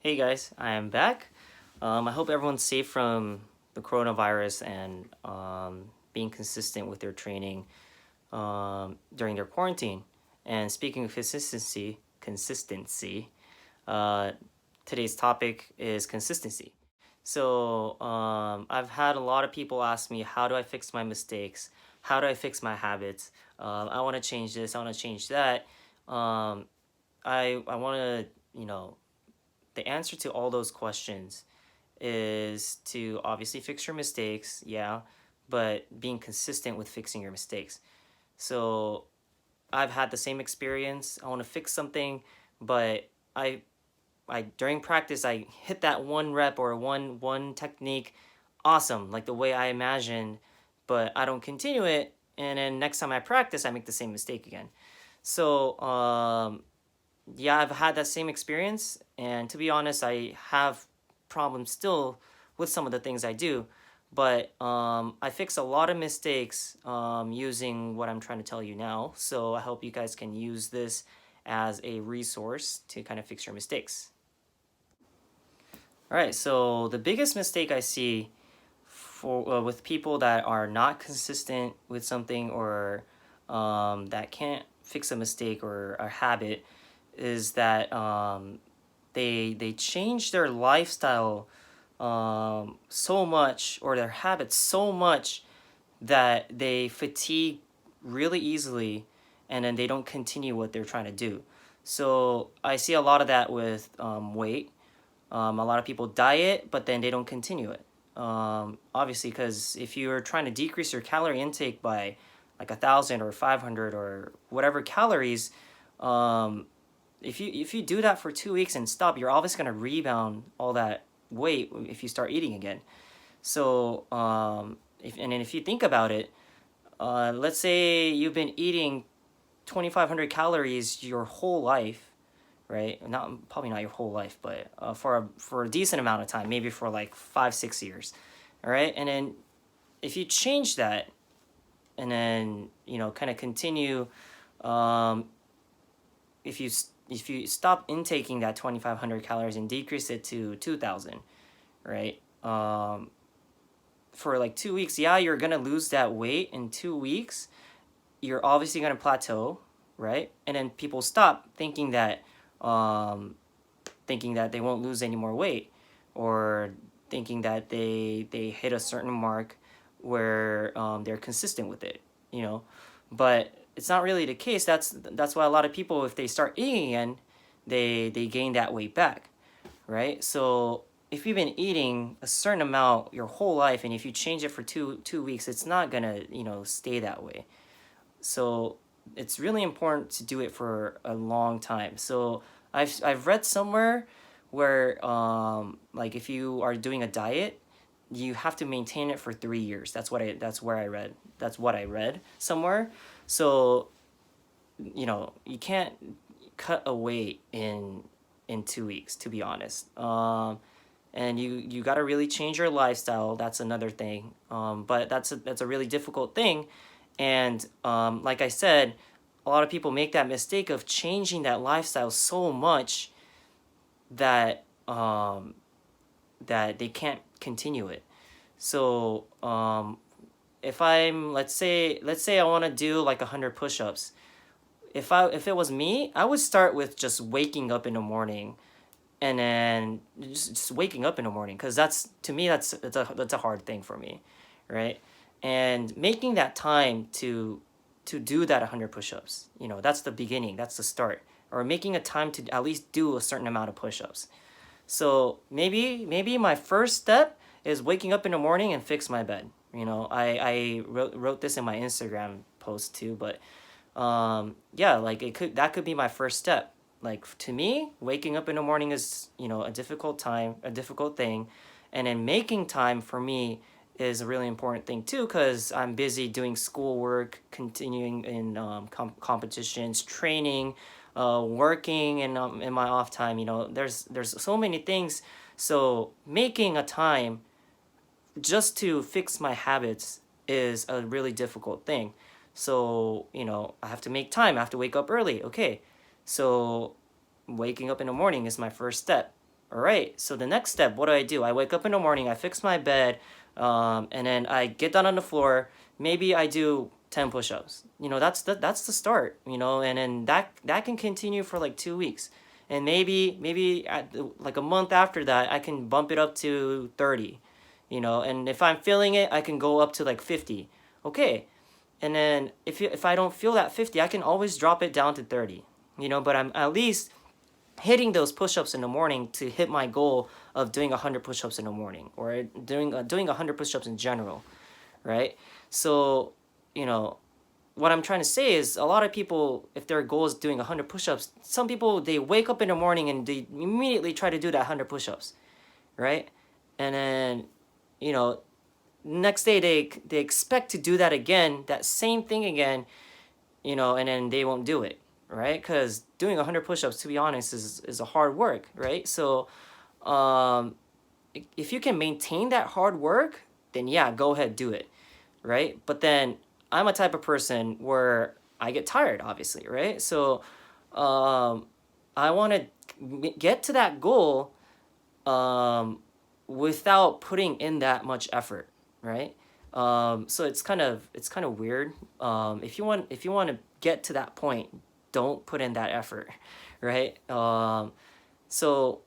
Hey guys, I am back. I hope everyone's safe from the coronavirus and being consistent with their training during their quarantine. And speaking of consistency, uh, today's topic is consistency. I've had a lot of people ask me, how do I fix my mistakes? How do I fix my habits? I want to change this. I want to change that. Um, I want to, the answer to all those questions is to obviously fix your mistakes, yeah, but being consistent with fixing your mistakes. So I've had the same experience. I want to fix something, but I I during practice I hit that one rep or one technique awesome, like the way I imagined, but I don't continue it, and then next time I practice I make the same mistake again. So yeah, I've had that same experience, and to be honest, I have problems still with some of the things I do, but I fix a lot of mistakes using what I'm trying to tell you now. So I hope you guys can use this as a resource to kind of fix your mistakes. All right, so the biggest mistake I see for with people that are not consistent with something or that can't fix a mistake or a habit is that they change their lifestyle so much or their habits so much that they fatigue really easily and then they don't continue what they're trying to do. So I see a lot of that with weight. A lot of people diet, but then they don't continue it. Obviously, because if you're trying to decrease your calorie intake by like 1,000 or 500 or whatever calories, um, if you do that for 2 weeks and stop, you're obviously gonna rebound all that weight if you start eating again. If you think about it, let's say you've been eating 2,500 calories your whole life, right? Not probably not your whole life, but for a decent amount of time, maybe for like 5 6 years, all right. And then if you change that, and then kind of continue, um, if you stop intaking that 2,500 calories and decrease it to 2,000, right? For like 2 weeks, yeah, you're gonna lose that weight in 2 weeks. You're obviously gonna plateau, right? And then people stop um, thinking that they won't lose any more weight, or thinking that they hit a certain mark where they're consistent with it, you know. But it's not really the case. That's why a lot of people, if they start eating again, they gain that weight back, right? So if you've been eating a certain amount your whole life, and if you change it for two weeks, it's not gonna stay that way. So it's really important to do it for a long time. So I've read somewhere where like if you are doing a diet, you have to maintain it for 3 years. That's what I read somewhere. So you can't cut away in 2 weeks, to be honest. And you got to really change your lifestyle. That's another thing. But that's a really difficult thing. And like I said, a lot of people make that mistake of changing that lifestyle so much that that they can't continue it. So if I'm let's say I want to do like 100 push-ups. If it was me, I would start with just waking up in the morning, and then just waking up in the morning, because that's, to me, that's a hard thing for me, right? And making that time to do that 100 push-ups, that's the beginning, that's the start. Or making a time to at least do a certain amount of push-ups. So maybe my first step is waking up in the morning and fix my bed. I wrote this in my Instagram post too, but yeah, like that could be my first step. Like, to me, waking up in the morning is a difficult thing, and then making time for me is a really important thing too, because I'm busy doing schoolwork, continuing in competitions, training, working, and in my off time. There's so many things. So making a time just to fix my habits is a really difficult thing. So, I have to make time. I have to wake up early. Okay. So, waking up in the morning is my first step. all right, so the next step, what do? I wake up in the morning, I fix my bed, and then I get down on the floor. Maybe I do 10 push-ups. That's the start, and then that can continue for like 2 weeks. And maybe like a month after that, I can bump it up to 30, and if I'm feeling it, I can go up to like 50. Okay. And then if I don't feel that 50, I can always drop it down to 30. But I'm at least hitting those push-ups in the morning to hit my goal of doing 100 push-ups in the morning, or doing 100 push-ups in general, right? So, you know, what I'm trying to say is a lot of people, if their goal is doing 100 push-ups, some people, they wake up in the morning and they immediately try to do that 100 push-ups, right? And then, you know, next day they expect to do that again, that same thing again, and then they won't do it, right? Because doing 100 push-ups, to be honest, is a hard work, right? So um, if you can maintain that hard work, then yeah, go ahead, do it, right? But then I'm a type of person where I get tired, obviously, right? So um, I want to get to that goal um, without putting in that much effort, right? So it's kind of weird. If you want to get to that point, don't put in that effort, right? So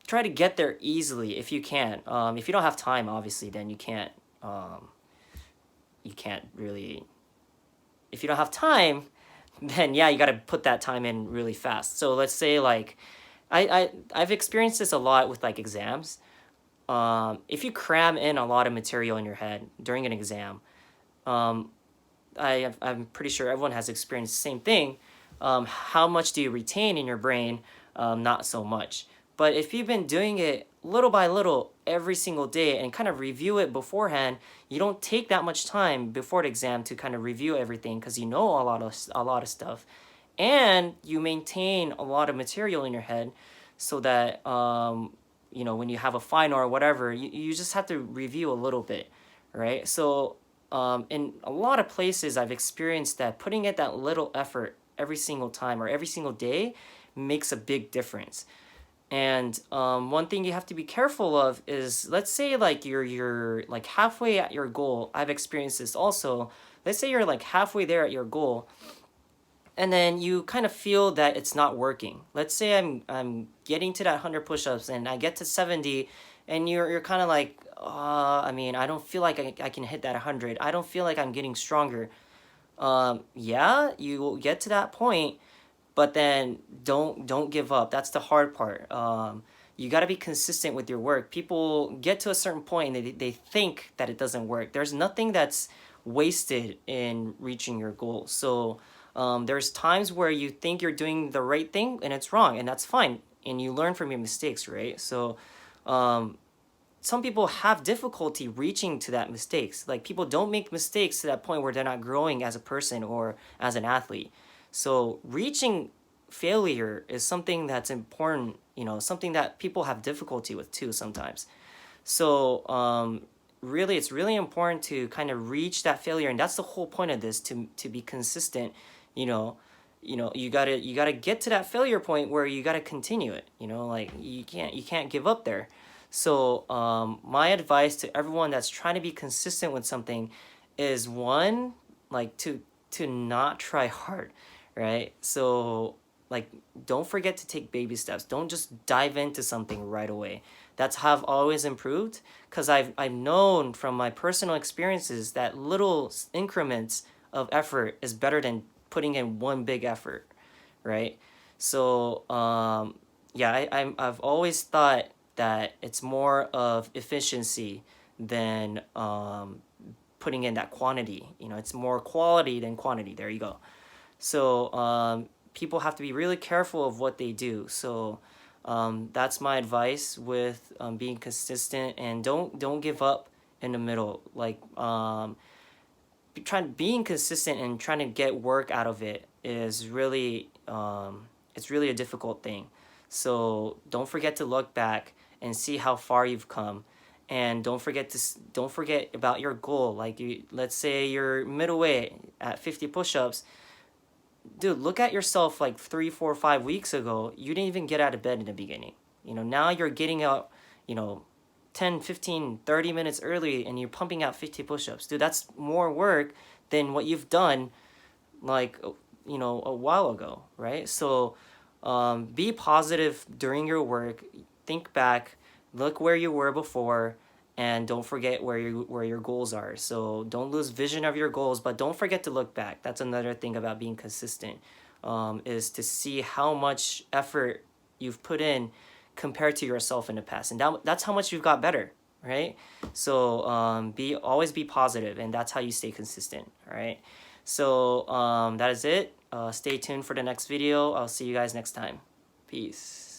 try to get there easily if you can. If you don't have time, obviously, then you can't. You can't really. If you don't have time, then yeah, you got to put that time in really fast. So let's say like, I've experienced this a lot with like exams. If you cram in a lot of material in your head during an exam, um, I'm pretty sure everyone has experienced the same thing. How much do you retain in your brain? Not so much. But if you've been doing it little by little every single day and kind of review it beforehand, you don't take that much time before the exam to kind of review everything because you know a lot of stuff, and you maintain a lot of material in your head, so that when you have a final or whatever, you just have to review a little bit, right? So in a lot of places, I've experienced that putting in that little effort every single time or every single day makes a big difference. And one thing you have to be careful of is, let's say like you're like halfway at your goal. I've experienced this also. Let's say you're like halfway there at your goal, and then you kind of feel that it's not working. Let's say I'm getting to that 100 push-ups and I get to 70, and you're kind of like, I mean, I don't feel like I can hit that 100. I don't feel like I'm getting stronger. Yeah, you will get to that point, but then don't give up. That's the hard part. You got to be consistent with your work. People get to a certain point and they think that it doesn't work. There's nothing that's wasted in reaching your goal. So there's times where you think you're doing the right thing and it's wrong, and that's fine. And you learn from your mistakes, right? So um, some people have difficulty reaching to that mistakes. Like, people don't make mistakes to that point where they're not growing as a person or as an athlete. So reaching failure is something that's important, something that people have difficulty with too sometimes. So really, it's really important to kind of reach that failure, and that's the whole point of this, to be consistent. you know you gotta get to that failure point where you gotta continue it. Like, you can't give up there. So my advice to everyone that's trying to be consistent with something is, one, like, to not try hard, right? So, like, don't forget to take baby steps. Don't just dive into something right away. That's how I've always improved, because I've known from my personal experiences that little increments of effort is better than putting in one big effort, right? So yeah, I've always thought that it's more of efficiency than putting in that quantity. It's more quality than quantity. There you go. So people have to be really careful of what they do. So that's my advice with being consistent, and don't give up in the middle. Like, being consistent and trying to get work out of it is really it's really a difficult thing. So don't forget to look back and see how far you've come, and don't forget about your goal. Like, let's say you're middleway at 50 push-ups. Dude, look at yourself like 3, 4, 5 weeks ago. You didn't even get out of bed in the beginning, You know, now you're getting out, you know, 10, 15, 30 minutes early and you're pumping out 50 push-ups. Dude, that's more work than what you've done like, you know, a while ago, right? So be positive during your work. Think back, look where you were before, and don't forget where your goals are. So don't lose vision of your goals, but don't forget to look back. That's another thing about being consistent, is to see how much effort you've put in compared to yourself in the past, and that's how much you've got better, right? So always be positive, and that's how you stay consistent. All right. So that is it. Stay tuned for the next video. I'll see you guys next time. Peace.